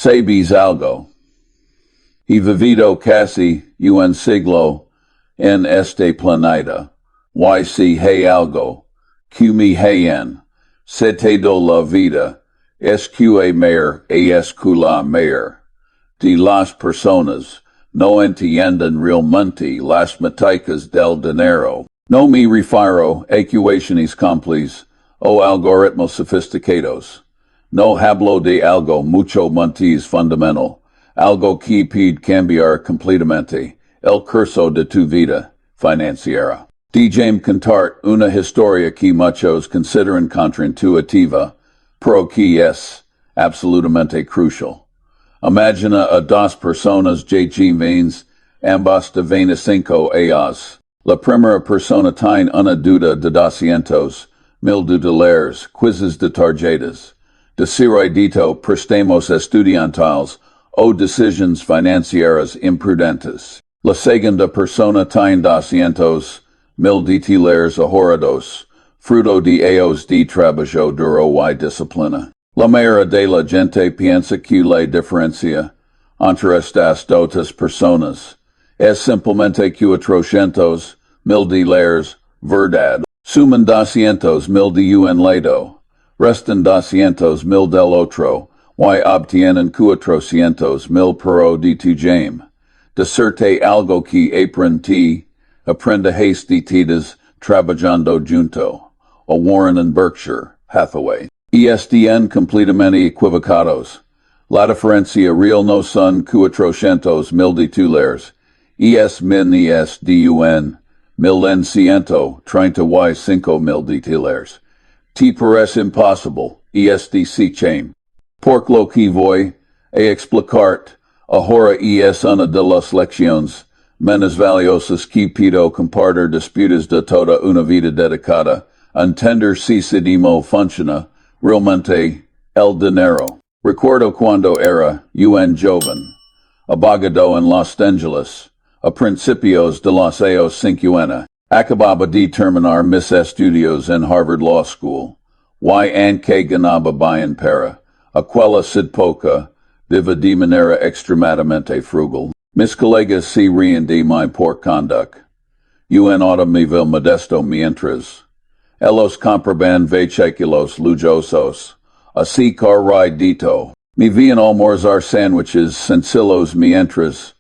sabes algo. Y vivido casi un siglo en este planeta. Y si hay algo que me hayan setado la vida, es que mayor es que la mayor de las personas no entienden realmente las matemáticas del dinero. No me refiero a ecuaciones complejas o algoritmos sofisticados. No hablo de algo mucho más fundamental, algo que puede cambiar completamente el curso de tu vida financiera. Déjame contar una historia que muchos consideran contraintuitiva, pero que es absolutamente crucial. Imagina a dos personas jóvenes, ambas de 25 años. La primera persona tiene una deuda de $200,000, quizzes de tarjetas, desierto, préstamos estudiantiles o decisiones financieras imprudentes. La segunda persona tiene $200,000 ahorrados, fruto de años de trabajo duro y disciplina. La mayoría de la gente piensa que la diferencia entre estas dos personas es simplemente $400,000, verdad. Suman $200,000 de un lado, restan $200,000 del otro, y obtienen $400,000 pero de tu jame. Decirte algo que aprendes de tidas trabajando junto, o Warren and Berkshire Hathaway. ESDN completamente equivocados. La diferencia real no son $400,000 de $2. Es min es dun, $1,135,000 de $2. Te parece impossible, ESDC chain. Por lo que voy a explicarte, ahora es una de las lecciones menos valiosas que puedo compartir después de toda una vida dedicada a entender si cómo funciona realmente el dinero. Recuerdo cuando era un joven, abogado en Los Angeles, a principios de los años 50, acababa de terminar mis estudios en Harvard Law School, y aunque ganaba bien para aquella época, viva de manera extremadamente frugal. Mis colegas se ríen de mi por conduct. Un automóvil modesto mientras ellos compraban vehículos lujosos, así carradito. Me vían almorzar sándwiches sencillos mientras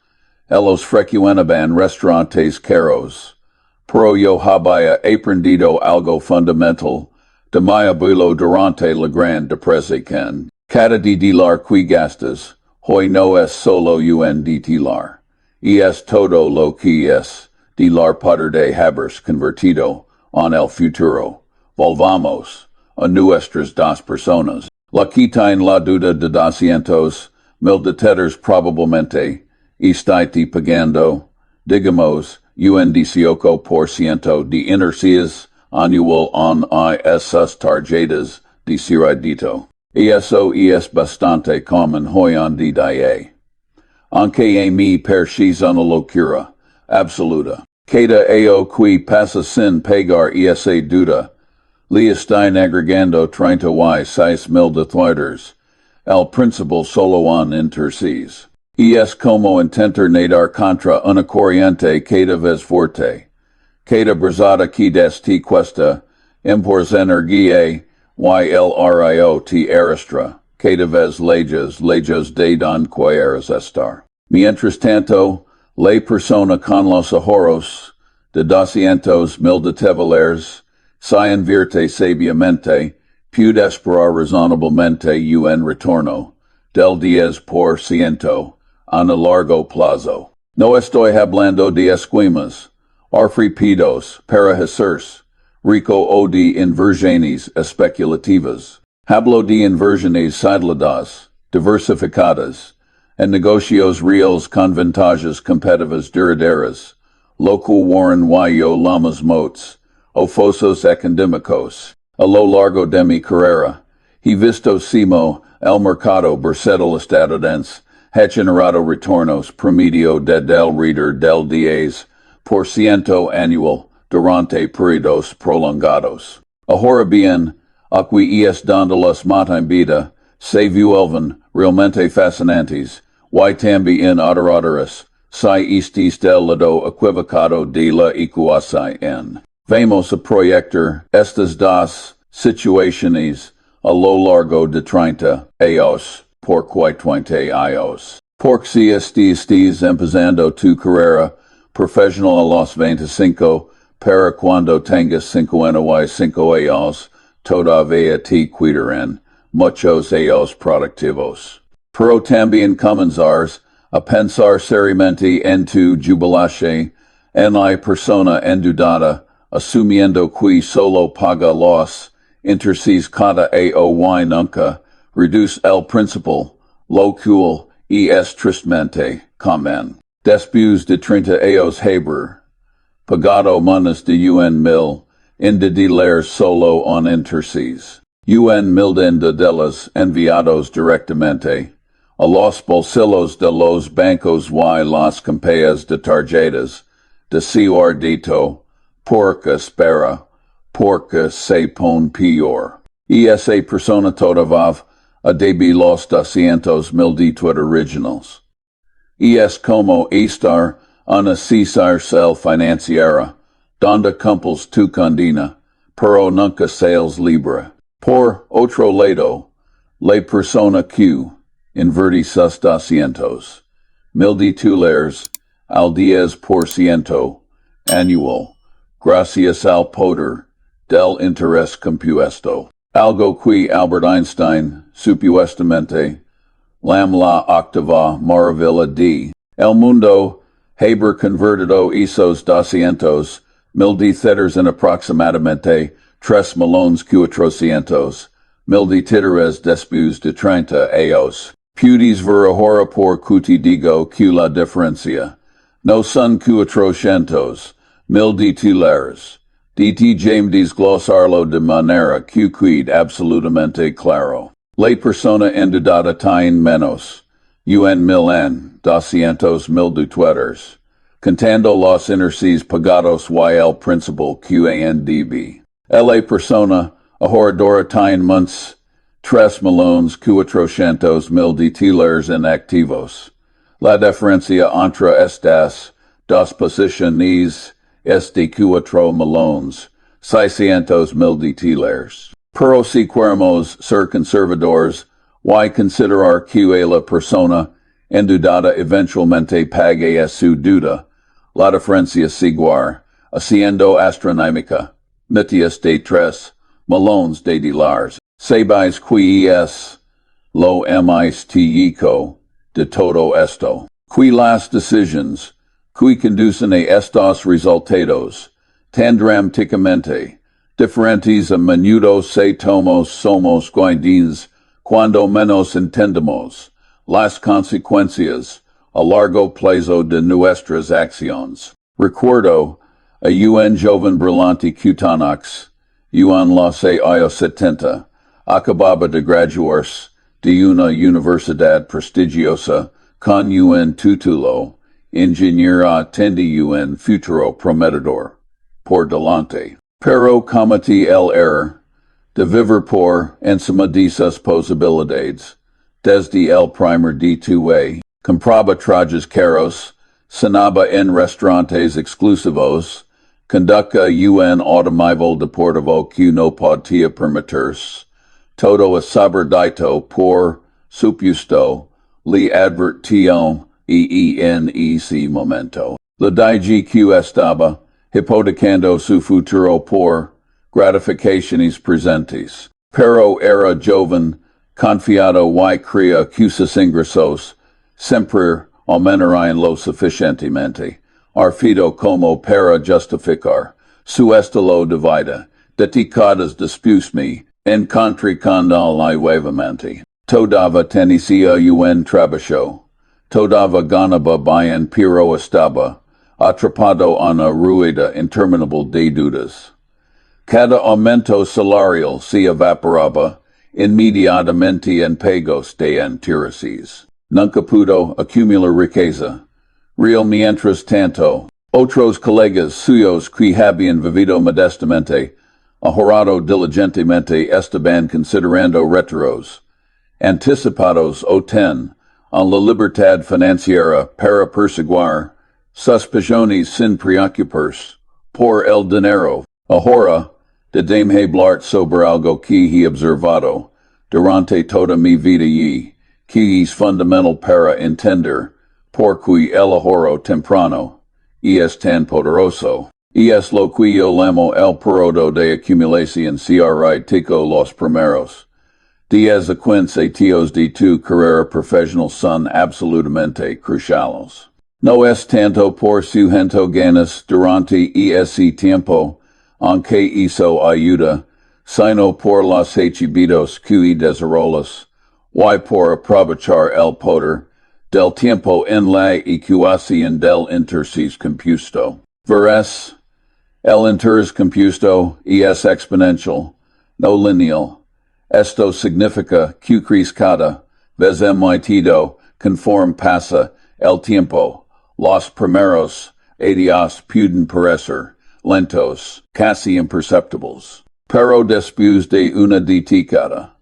ellos frecuentaban restaurantes caros. Pero yo había aprendido algo fundamental de mi abuelo durante la Gran Depresión. Cada dilar que gastas, hoy no es solo un dilar, es todo lo que es dilar poder de haberse convertido en el futuro. Volvamos a nuestras dos personas. La que tiene la deuda de $200,000 de $200,000 probablemente estáis pagando, digamos, un 18% de intereses anual en esas tarjetas de crédito. Eso es bastante común hoy en día. Aunque a mí parece una locura absoluta. Cada año que pasa sin pagar esa deuda, le están agregando $36,000. El principal solo en intereses. Es como intentar nadar contra una corriente cada vez fuerte. Cada brazada que te cuesta, impors energía, y el rio te arrastra, cada vez lejos de donde quieres estar. Mientras tanto, la persona con los ahorros de $200,000 de $200,000 se invierte sabiamente, puede esperar razonablemente un retorno del 10% a largo plazo. No estoy hablando de esquemas, arfripidos, para hacerse rico o de inversiones especulativas. Hablo de inversiones aisladas, diversificadas, en negocios reales con ventajas competitivas duraderas, lo que Warren y yo llamamos moats, o fosos académicos. A lo largo de mi carrera, he visto cómo el mercado bursátil estadounidense ha generado retornos promedio del reader del 10% anual durante periodos prolongados. Ahora bien, aquí es donde las matas vida se vuelven realmente fascinantes, y también adoradoras, si estis del lado equivocado de la ecuación. Vamos a proyectar estas dos situaciones a lo largo de 30 años, porque 30 años. Porque si estés empezando tu carrera profesional a los 25, para cuando tengas 55 años, todavía te quedarán muchos años productivos. Pero también comenzar a pensar seriamente en tu jubilación, en la persona endeudada, asumiendo que solo paga los intereses cada año y nunca reduce el principal, lo cual es tristemente común. Después de 30 años haber pagado menos de $1,000 en dólares solo en intereses. $1,000 de dólares enviados directamente a los bolsillos de los bancos y las compañías de tarjetas de crédito, porque espera, porque se pone peor. Y esa persona todavía a debe los $200,000 originals. Y es como estar una cárcel financiera, donde cumples tu condena, pero nunca sales libre. Por otro lado, la persona que invierte sus $200,000 al 10% anual, gracias al poder del interés compuesto. Algo que Albert Einstein, supuestamente, la octava maravilla de el mundo, haber convertido esos $200,000 en aproximadamente 3,400,000 títeres después de 30 años. Puedes ver ahora por que te digo que la diferencia no son $400,000 DTJ desglosarlo de manera que quede absolutamente claro. La persona endeudada tiene menos $1,000 en $200,000, contando los intereses pagados y el principal QANDB. La persona ahorradora tiene más $3,400,000 en activos. La diferencia entre estas dos posiciones es de $4,600,000. Pero si queremos ser conservadores y considerar que la persona endeudada eventualmente pague su deuda, la diferencia seguir, haciendo astronómica, metias de $3,000,000. Sabéis que es lo místico de todo esto. Que las decisiones que conducen a estos resultados tan dramáticamente diferentes a menudo se somos guidados cuando menos entendemos las consecuencias a largo plazo de nuestras acciones. Recuerdo a un joven brillante Cutanax, en los años 70, acababa de graduarse de una universidad prestigiosa con un título, ingeniero tende un futuro prometedor por delante. Pero comete el error de vivir por encima de sus posibilidades. Desde el primer de tu compraba trajes caros, cenaba en restaurantes exclusivos, conducta un automóvil deportivo que no podía permitirse. Todo es saberdito por supuesto, le advirtió en ese momento. La DGQ estaba hipotecando su futuro por gratificaciones presentes. Pero era joven, confiado y creía que sus ingresos siempre aumentarían lo suficientemente arfido como para justificar su estilo de vida. Dedicadas después me encontré con él nuevamente. Todavía tenía un trabajo. Todavía ganaba bien pero estaba atrapado en una rueda interminable de deudas. Cada aumento salarial se evaporaba inmediatamente en pagos de intereses. Nunca pudo acumular riqueza. Real mientras tanto, otros colegas suyos que habían vivido modestamente, ahorrado diligentemente estaban considerando retiros, anticipados o ten, en la libertad financiera para perseguir suspiciones sin preocuparse por el dinero. Ahora, de hablar sobre algo que he observado durante toda mi vida y que es fundamental para entender porque el ahorro temprano es tan poderoso. Es lo que yo llamo el periodo de acumulación crítico los primeros 10 a 15 tíos de tu carrera profesional son absolutamente cruciales. No es tanto por su gente ganas durante ese tiempo, aunque eso ayuda, sino por los hechos que desarrollas, y por aprovechar el poder del tiempo en la ecuación del interés compuesto. Verás, el interés compuesto es exponencial, no lineal. Esto significa que crece cada vez emitido conforme pasa el tiempo. Los primeros días pueden parecer lentos, casi imperceptibles. Pero después de una década,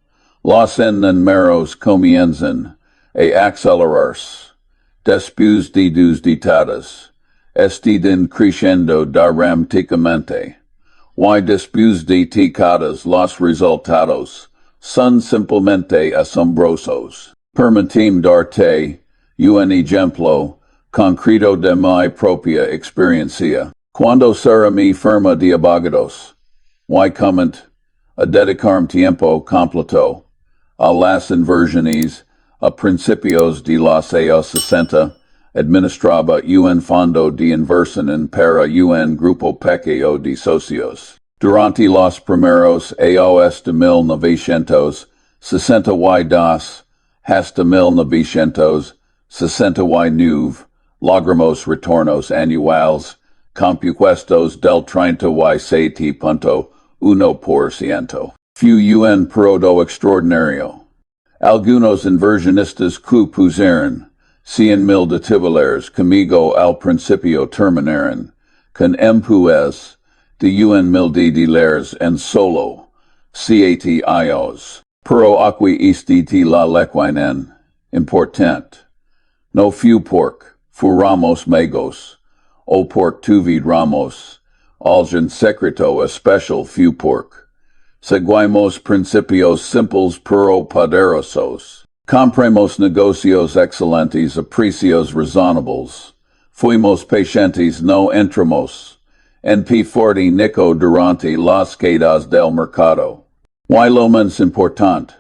los números comienzan a acelerarse. Después de 2 décadas, están creciendo dramáticamente. Y después de décadas los resultados son simplemente asombrosos. Permitime darte un ejemplo concreto de mi propia experiencia. Cuando será mi firma de abogados, y comment a dedicarme tiempo completo a las inversiones a principios de los años 60, administraba un fondo de inversión para un grupo pequeño de socios. Durante los primeros años de 1962 hasta 1969, logramos retornos anuales compuestos del 37.1%. Fue un periodo extraordinario. Algunos inversionistas que pusieron 100,000 de titulares conmigo al principio terminaron con empujes de $1,000 en solo 7 años. Pero aquí este la lequinen importante. No fue porque fuéramos magos, o porque tuviéramos algún secreto especial, fue porque seguimos principios simples pero poderosos. Compramos negocios excelentes a precios razonables. Fuimos pacientes, no entramos en P40 Nico durante las quedas del mercado. Y lo más importante,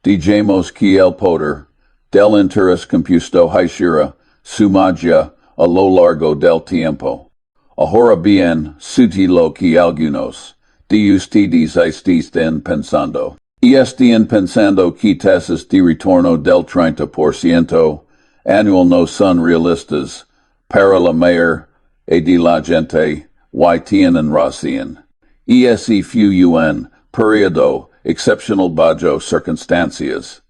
dijimos que el poder del interés compuesto hiciera su magia a lo largo del tiempo. Ahora bien, suti lo que algunos de ustedes estén pensando. Y estén pensando que tasas de retorno del 30% anual no son realistas para la mayor de la gente y tienen razón. Ese fue un periodo excepcional bajo circunstancias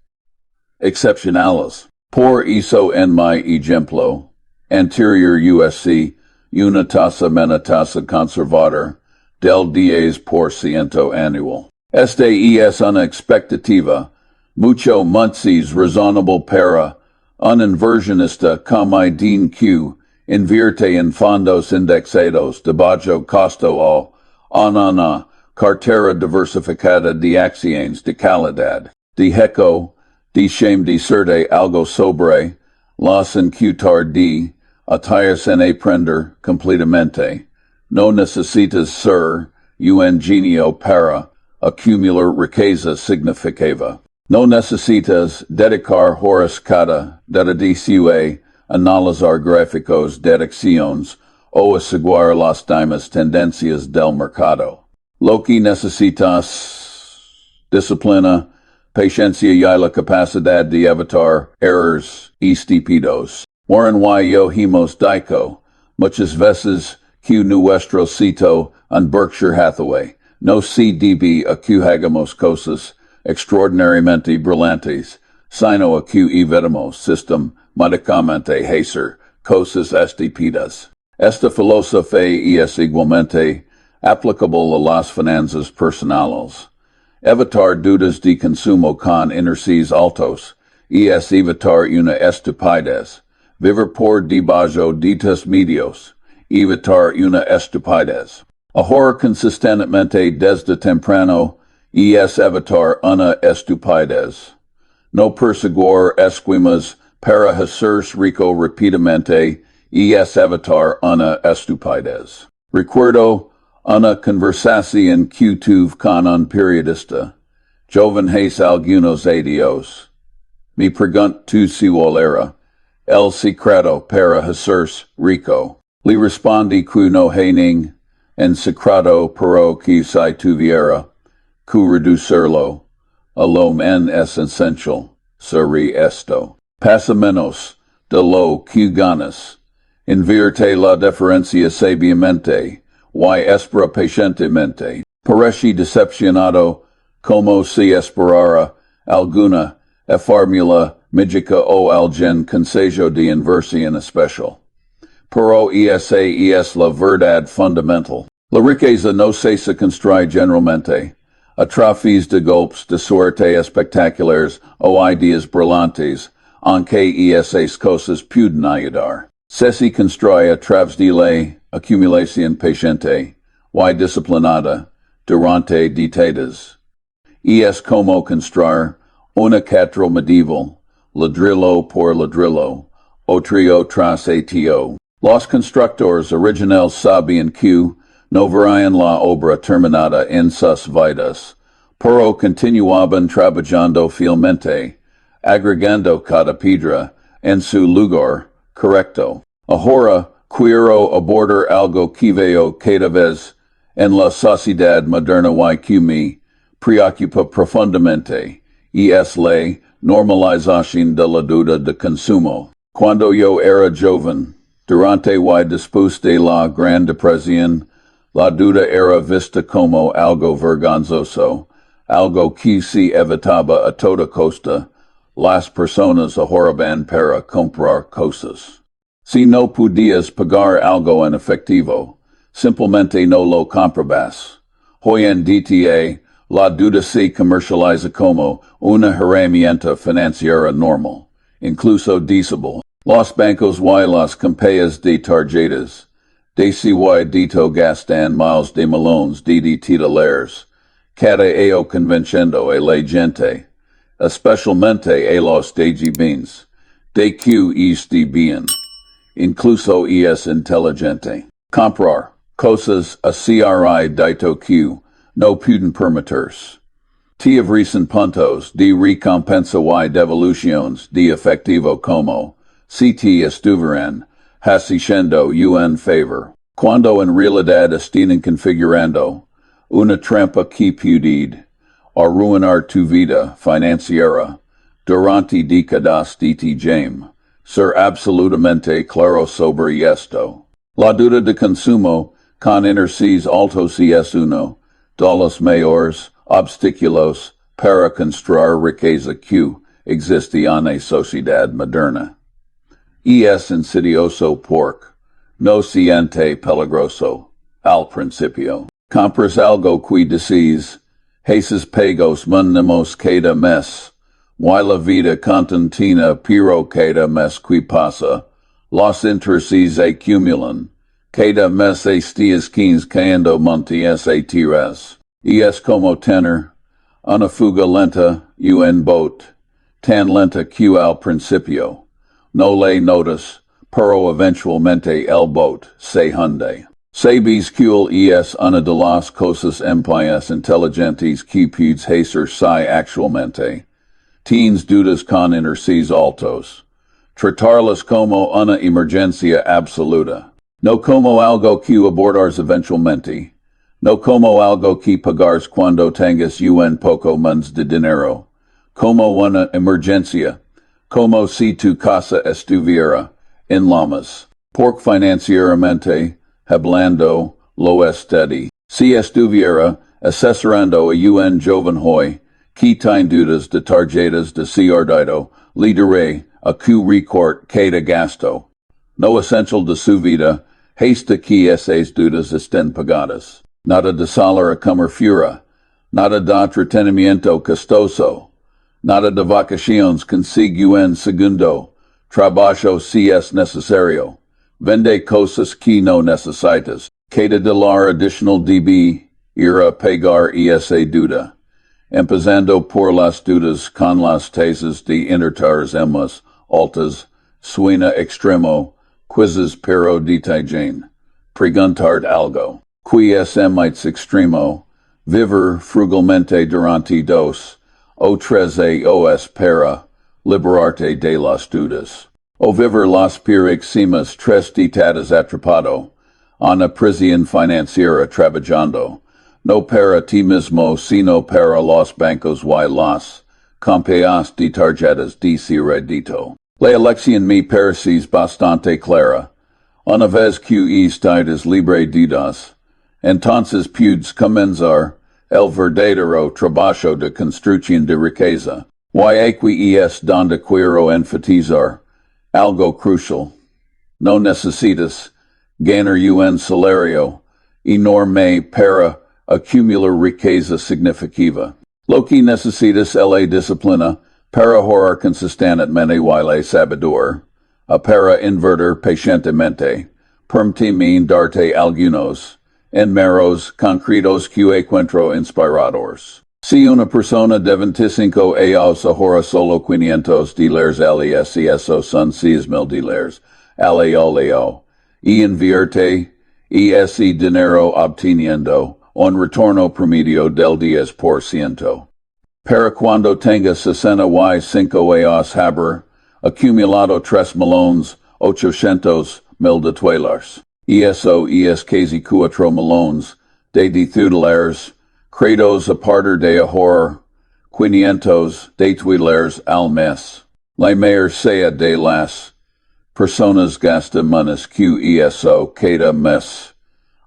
excepcionales. Por eso en mi ejemplo anterior USC una tasa conservador del 10% anual. Este es una expectativa mucho más razonable para un inversionista como din que invierte en fondos indexados de bajo costo o en una cartera diversificada de acciones de calidad. Dejo de serte algo sobre las inquietar de atallas en aprender completamente. No necesitas ser un genio para acumular riqueza significativa. No necesitas dedicar horas cada dedicación a analizar gráficos de acciones o a seguir las demás tendencias del mercado. Lo que necesitas disciplina, paciencia y la capacidad de evitar errores estúpidos. Warren y yo hemos dicho muchas veces que nuestro sitio en Berkshire Hathaway no se debe a que hagamos cosas extraordinariamente brillantes, sino a que evitamos sistemáticamente hacer cosas estúpidas. Esta filosofía es igualmente aplicable a las finanzas personales. Evitar deudas de consumo con interés altos, evitar una estupidez. Vivir por debajo de tus medios, evitar una estupidez. Ahorro consistentemente desde temprano, evitar una estupidez. No perseguir esquemas para hacerse rico rapidamente, evitar una estupidez. Recuerdo una conversación que tuve con un periodista. Joven hace algunos adios. Me pregunto si era el secreto para hacerse rico. Le respondí que no hay en secreto pero que si tuviera que reducirlo a lo menos esencial, sería esto. Pasa menos de lo que ganas. Invierte la diferencia sabiamente, y espera pacientemente. Parece decepcionado como si esperara alguna fórmula mágica o algún consejo de inversión especial. Pero esa es la verdad fundamental. La riqueza no se construye generalmente a través de golpes de suerte espectaculares o ideas brillantes, aunque esas cosas pueden ayudar. Se construye a través de la acumulación paciente y disciplinada durante décadas. Es como construir una catedral medieval, ladrillo por ladrillo, otro tras otro. Los constructores originales sabían que no verían la obra terminada en sus vidas, pero continuaban trabajando fielmente, agregando cada piedra en su lugar correcto. Ahora quiero abordar algo que veo cada vez en la sociedad moderna y que me preocupa profundamente, y es la normalización de la deuda de consumo. Cuando yo era joven, durante y después de la Gran Depresión, la deuda era vista como algo vergonzoso, algo que se evitaba a toda costa. Las personas ahorraban para comprar cosas. Si no podías pagar algo en efectivo, simplemente no lo comprabas. Hoy en día, la deuda se comercializa como una herramienta financiera normal, incluso deseable. Los bancos y las compañías de tarjetas, decidito gastan miles de millones de titulares, cada año convenciendo a la gente, especialmente a los de bienes, de que este bien, incluso es inteligente. Comprar cosas a CRI dito que no pueden permitirse. Recent puntos de recompensa y devoluciones de efectivo como si te estuvieran haciendo un favor, cuando en realidad están configurando una trampa que puede arruinar tu vida financiera durante décadas de tiempo. Ser absolutamente claro sobre esto. La deuda de consumo con intereses altos es uno de los mayores obstáculos para construir riqueza que existe en la sociedad moderna. Es insidioso porque no siente peligroso al principio. Compras algo que decís, esos pagos mínimos cada mes, y la vida contentina pero cada mes que pasa, los intereses acumulan, cada mes estías 15 cayendo montes a tiras. Es como tener una fuga lenta en boat, tan lenta que al principio no le notas, pero eventualmente el boat se hunde. Sabes que es una de las cosas más inteligentes que puedes hacer actualmente. Tienes deudas con intereses altos. Tratarlas como una emergencia absoluta. No como algo que abordares eventualmente. No como algo que pagares cuando tengas un poco más de dinero. Como una emergencia. Como si tu casa estuviera en llamas. Porque financieramente, hablando, lo esté. Si estuviera asesorando a un joven hoy, que tiene deudas de tarjetas de crédito, le diré a que recorte cada gasto. No essential de su vida, hasta que esas deudas estén pagadas. Nada de salir a comer fuera. nada da entretenimiento costoso, nada de vacaciones consigo en segundo, trabajo si es necesario, vende cosas que no necesitas, cada dólar additional db, ira pagar esa deuda, empezando por las deudas con las tasas de intereses más altas, suena extremo, quizzes pero detallen, preguntar algo, qui es más extremo, vivir frugalmente durante 2 o 3 años para liberarte de las deudas, o vivir las próximas 3 décadas atrapado, una prisión financiera trabajando, no para ti mismo sino para los bancos y las compañías de tarjetas de crédito. La elección me parece bastante clara. Una vez que estás libre de deudas, entonces puedes comenzar el verdadero trabajo de construcción de riqueza. Y aquí es donde quiero enfatizar algo crucial. No necesitas ganar un salario enorme para acumular riqueza significativa. Lo que necesitas es la disciplina para ahorrar consistentemente y la sabiduría, para invertir pacientemente, permíteme darte algunos enmeros concretos que encuentro inspiradores. Si una persona de 25 años ahorra solo $500 al mes y eso son $6,000 al año, y invierte ese dinero obteniendo un retorno promedio del 10%. Para cuando tenga 65 años haber acumulado $3,800,000. Y eso es casi 4 millones de $2, credos a partir de ahorrar $500 al mes. La mayoría de las personas gasta menos que eso cada mes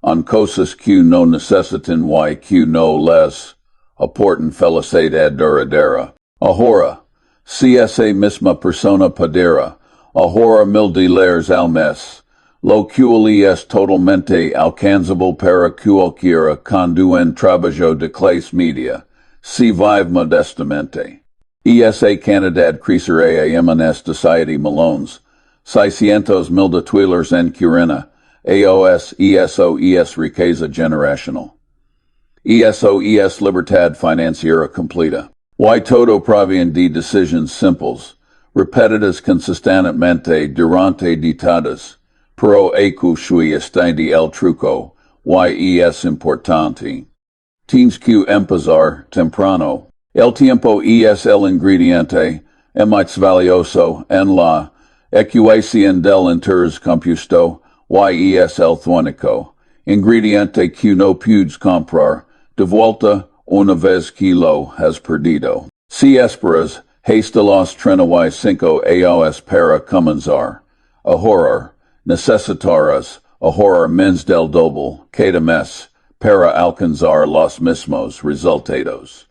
en cosas que no necesitan y que no les aportan felicidad duradera. Ahorra. Si esa misma persona pudiera ahorrar $1,000 al mes, lo cual es totalmente alcanzable para cualquiera con un trabajo de clase media, si vive modestamente. Y esa cantidad crecerá en una society millones, $600,000 en curina, aos eso es riqueza generacional. Eso es libertad financiera completa. Y todo proviene de decisiones simples, repetidas consistentemente durante décadas, pero aquí está el truco, y es importante. Tienes que empezar temprano. El tiempo es el ingrediente más valioso en la ecuación del interés compuesto, y es el único ingrediente que no puedes comprar de vuelta una vez que lo has perdido. Si esperas hasta los 35 años para comenzar a ahorrar, necesitarás ahorrar menos del doble cada mes para alcanzar los mismos resultados.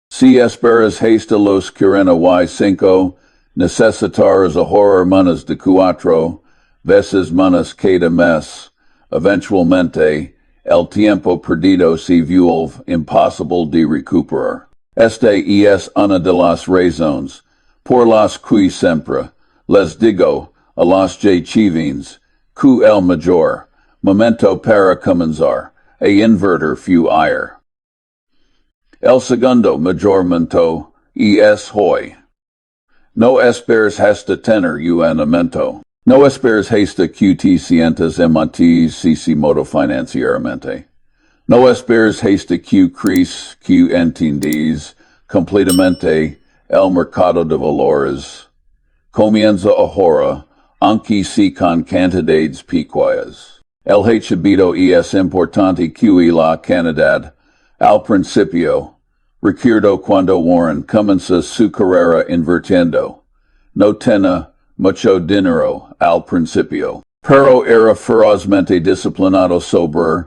Si esperas hasta los 45, necesitarás ahorrar menos de 4 veces menos cada mes. Eventualmente, el tiempo perdido se vuelve imposible de recuperar. Esta es una de las razones por las que siempre les digo a los jóvenes que el mayor momento para comenzar a invertir fue ayer. El segundo mayor momento es hoy. No esperes hasta tener un aumento. No esperes hasta que te sientas modo financieramente. No esperes hasta que crees que entiendes completamente el mercado de valores. Comienza ahora, aunque sea con cantidades pequeñas. El hábito es importante que la cantidad, al principio, recuerdo cuando Warren comenzó su carrera invirtiendo. No tenía mucho dinero al principio, pero era ferozmente disciplinado sobre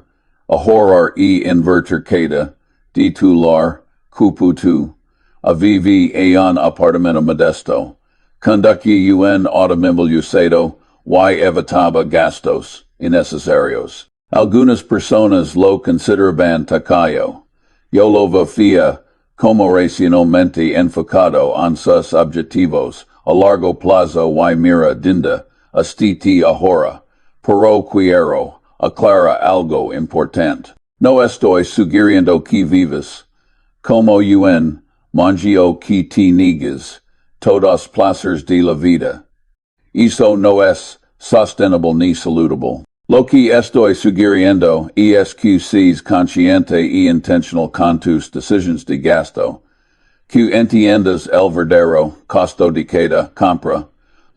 ahorrar y invertir cada titular cuputu, a vivir en un apartamento modesto, conducía un automóvil usado y evitaba gastos innecesarios. Algunas personas lo consideraban tacayo, Yo lo veo como racionalmente enfocado en sus objetivos, a largo plazo y mira dinda, este ahorra, pero quiero aclara algo importante. No estoy sugiriendo que vivas, como mangio que te niegas, todos placeres de la vida. Eso no es sostenible ni saludable. Lo que estoy sugiriendo es que seas consciente y intentional con tus decisiones de gasto, que entiendas el verdadero costo de cada compra,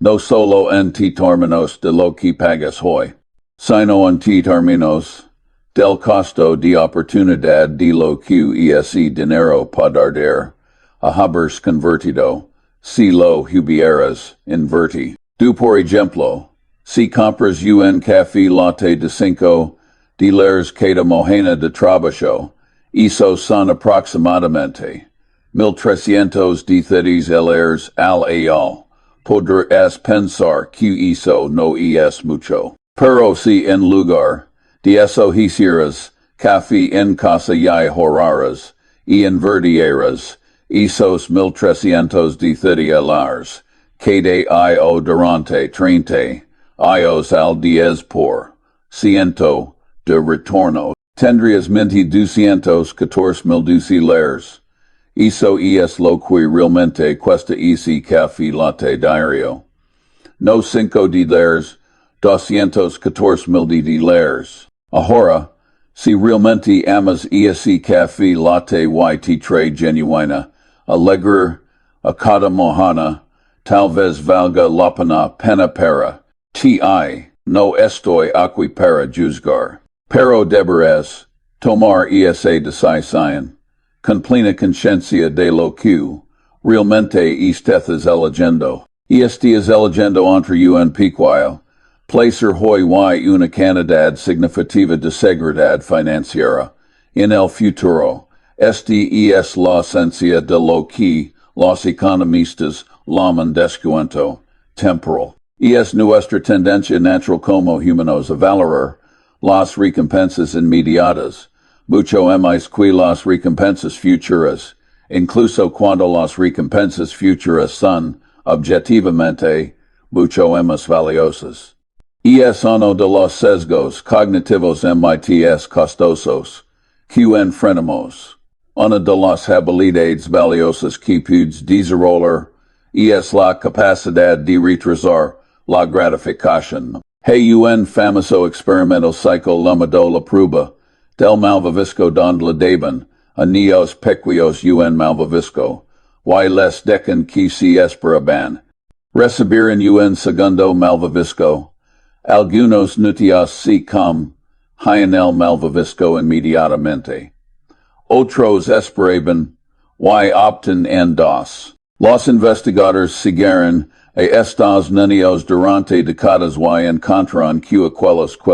no solo en términos de lo que pagas hoy, sino en términos del costo de oportunidad de lo que ese dinero puede dar a habers convertido, si lo hubieras inverti. Por ejemplo, si compras un café latte de $5 cada mojena de trabajo, eso son aproximadamente $1,310 al año. Podrás pensar que eso no es mucho. Pero si en lugar de eso hicieras café en casa y ahorraras y invertieras esos $1,310 cada año durante 30 años al 10% de retorno, tendrías $214,200. Eso es lo que realmente cuesta ese café latte diario. No $5, $214,000. Ahora, si realmente amas ese café latte y te trae genuina, alegre, a cada mojana, tal vez valga la pena para ti. No estoy aquí para juzgar. Pero deberás tomar esa decisión con plena conciencia de lo que realmente estás eligiendo. Estás eligiendo entre un pequeño placer hoy y una cantidad significativa de seguridad financiera en el futuro. Este es la esencia de lo que los economistas llaman descuento temporal. Es nuestra tendencia natural como humanos a valorar las recompensas inmediatas, mucho más que las recompensas futuras, incluso cuando las recompensas futuras son, objetivamente, mucho más valiosas. Es uno de los sesgos cognitivos más costosos que enfrentamos. Una de las habilidades valiosas que puedes desarrollar es la capacidad de retrasar la gratificación. Un famoso experimento psycho llamado la prueba del malvavisco donde le daban a niños pequeños un malvavisco, y les decan que se esperaban recibir en un segundo malvavisco. Algunos noticias se com en el malvavisco inmediatamente. Otros esperaban y optan en dos. Los investigadores siguieron a estos niños durante décadas y encontraron que aquellos que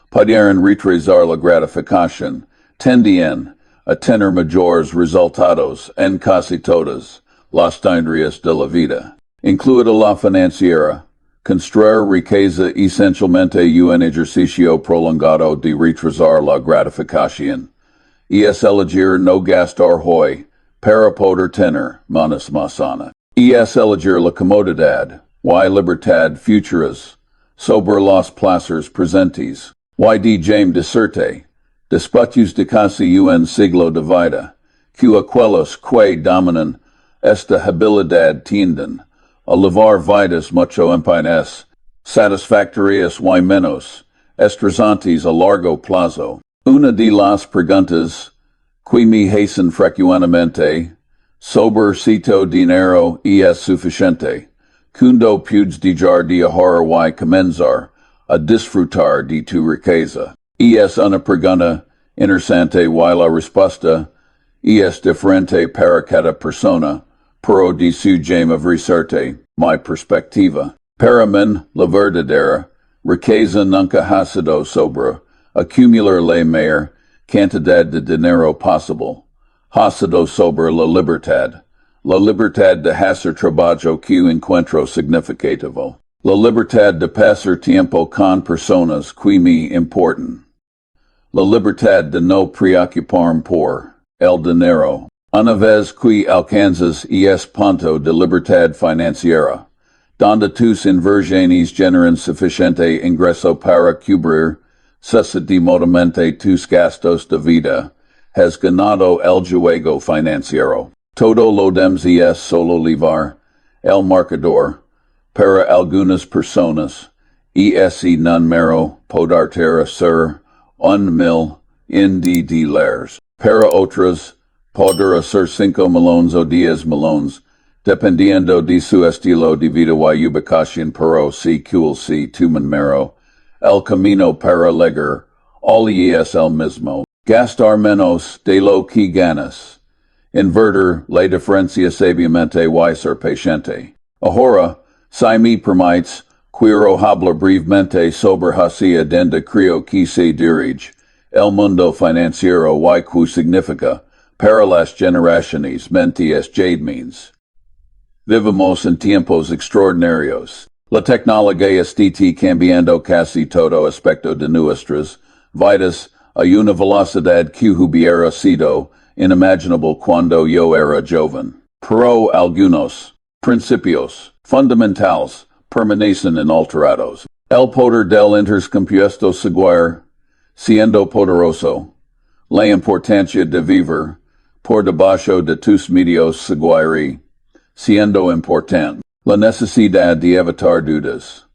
pudieron retrasar la gratificación tendían a tener mayores resultados en casi todas las áreas de la vida, incluida la financiera. Construir riqueza esencialmente un ejercicio prolongado de retrasar la gratificación. Es elegir no gastar hoy para poder tener manos mañana. Es elegir la comodidad y libertad futuras sobre los placeres presentes. Y de decirte, después de casi un siglo de vida, que aquellos que dominan esta habilidad tienden a llevar vidas mucho más satisfactorias y menos estresantes a largo plazo. Una de las preguntas que me hacen frecuentemente sobre si tu dinero es suficiente, cuando puedes dejar de ahorrar y comenzar a disfrutar de tu riqueza. Es una pregunta interesante y la respuesta es diferente para cada persona. Pero de su research, mi perspectiva. Para mí, la verdadera riqueza nunca ha sido sobre acumular la mayor cantidad de dinero posible. Ha sido sobre la libertad de hacer trabajo que encuentro significativo. La libertad de pasar tiempo con personas que me importan. La libertad de no preocuparme por el dinero. Una vez que alcanzas es punto de libertad financiera, donde tus inversiones generan suficiente ingreso para cubrir sucesivamente tus gastos de vida, has ganado el juego financiero. Todo lo demás es solo llevar el marcador. Para algunas personas, ese número podrá ser $1,000,000. Para otras, podrá ser 5 millones o 10 millones, dependiendo de su estilo de vida y ubicación, pero si tu número, el camino para llegar al es el mismo. Gastar menos de lo que ganas. Invertir la diferencia sabiamente y ser paciente. Ahora, si me permites, quiero hablar brevemente sobre hacia donde creo que se dirige el mundo financiero y qué significa para las generaciones mentes jademines. Vivimos en tiempos extraordinarios. La tecnología está cambiando casi todo aspecto de nuestras vidas a una velocidad que hubiera sido inimaginable cuando yo era joven. Pero algunos principios fundamentales permanecen inalterados. El poder del intercompuesto seguir siendo poderoso. La importancia de vivir por debajo de tus medios seguir siendo importante. La necesidad de evitar deudas.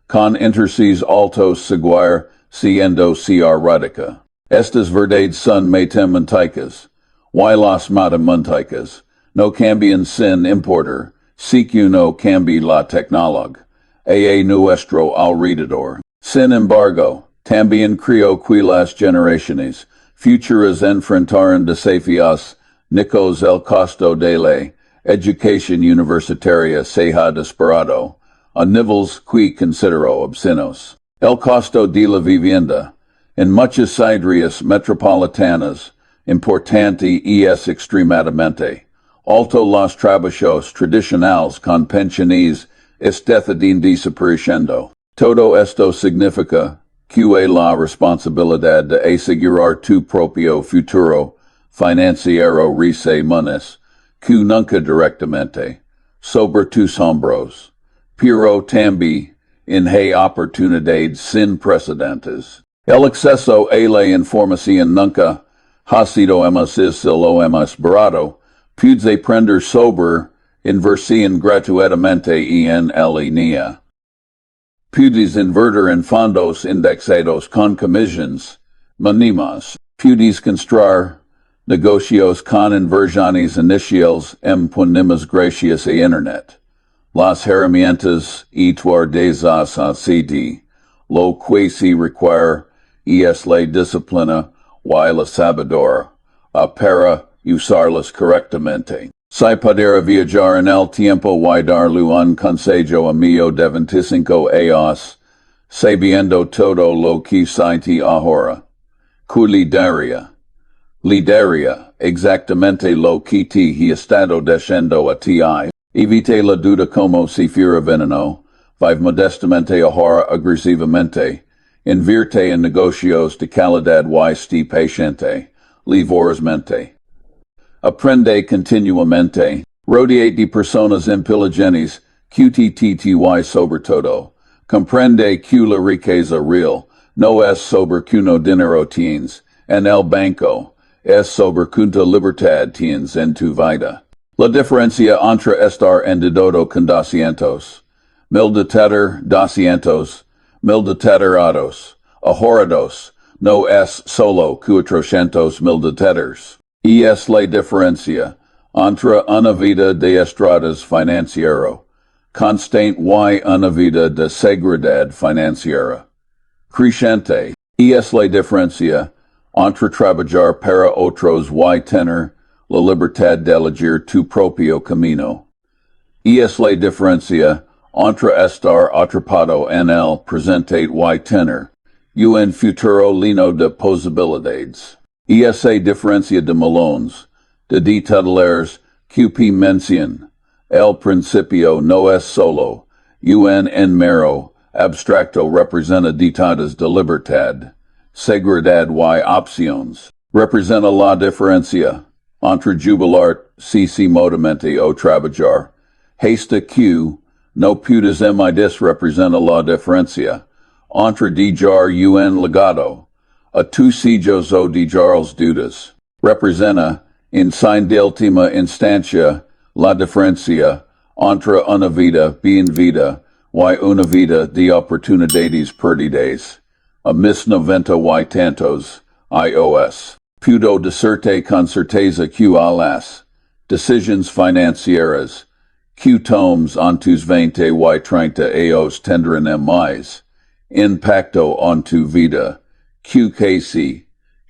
Con intereses altos seguir siendo radica. Estas verdades son matemáticas. Y las matemáticas no cambian sin importar si uno cambia la tecnología a nuestro alrededor. Sin embargo, también creo que las generaciones futuras enfrentarán desafíos nicos el costo de la educación universitaria se ha disparado a niveles que considero obscenos. El costo de la vivienda en muchas ciudades metropolitanas importante es extremadamente alto. Los trabajos tradicionales con pensiones están desapareciendo. Todo esto significa que la responsabilidad de asegurar tu propio futuro financiero recae manes que nunca directamente sobre tus hombros, pero también en hay oportunidades sin precedentes. El acceso a la información nunca ha sido más lo hemos barato, puede aprender sobre inversión gratuitamente en línea. Puedes invertir en fondos indexados con comisiones mínimas. Puedes construir negocios con inversiones iniciales ponemos gracias a Internet. Las herramientas y tuerdas así lo que se requiere es la disciplina y la sabiduría para usarlas correctamente. Si pudiera viajar en el tiempo y darle un consejo a mío de 25 años, sabiendo todo lo que se te ahorra, que lideria exactamente lo que te he estado diciendo a ti. Evite la duda como si fuera veneno, vive modestamente ahorra agresivamente, invierte en negocios de calidad y esté paciente, livorosmente. Aprende continuamente, rodeate de personas inteligentes, QTTTY sobre todo, comprende que la riqueza real no es sobre cuno dinero tienes en el banco, es sobre cuánta libertad tienes en tu vida. La diferencia entre estar endeudado con 200 mil de tener 200 mil de ahorrados, ahorrados, no es solo 400 mil de teners. Y es la diferencia entre una vida de estradas financiero, constante y una vida de seguridad financiera. Creciente. Y es la diferencia entre trabajar para otros y tener la libertad de elegir tu propio camino. Y es la diferencia entre estar atrapado en el presente y tener un futuro lleno de posibilidades. Y esa diferencia de melones, de titulares que menciona, el principio no es solo en mero abstracto representa ditadas de libertad, seguridad y opciones. Representa la diferencia entre jubilar cc modamente o trabajar. Hasta q no puedes emitis representa la diferencia entre dijar un legado a tu sijos o dijarlos deudas. Representa en sin de última instancia la diferencia entre una vida bien vida y una vida de oportunidades perdidas. A mis 90 y tantos, iOS. Pudo decirte con certeza que a las decisiones financieras que tomes en tus 20 y 30 años tendrán más impacto en tu vida que casi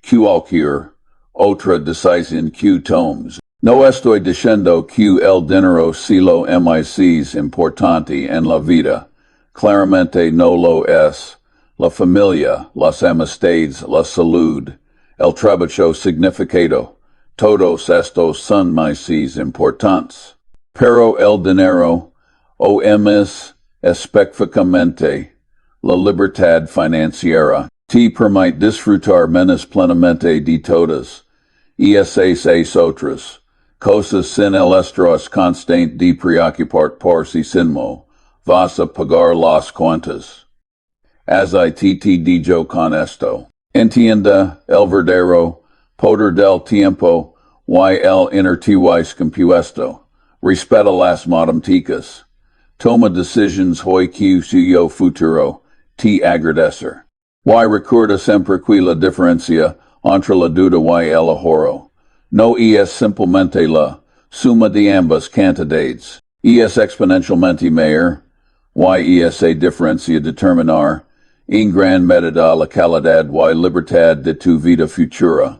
cualquier otra decisión que tomes. No estoy diciendo que el dinero si lo es importante en la vida. Claramente no lo es. La familia, las amistades, la salud, el trabajo significado, todos estos son más importantes. Pero el dinero, o es específicamente, la libertad financiera, te permite disfrutar menos plenamente de todas, esas otras, cosas sin el estrés constante de preocupar por sí mismo, vas a pagar las cuentas. As te digo con esto, entienda el verdadero poder del tiempo y el interés compuesto. Respeta las matemáticas. Toma decisiones hoy que suyo futuro te agradecer. Y recuerda siempre que la diferencia entre la deuda y el ahorro no es simplemente la suma de ambas cantidades. Es exponencialmente mayor. Y esa diferencia determinar en gran medida la calidad y libertad de tu vida futura.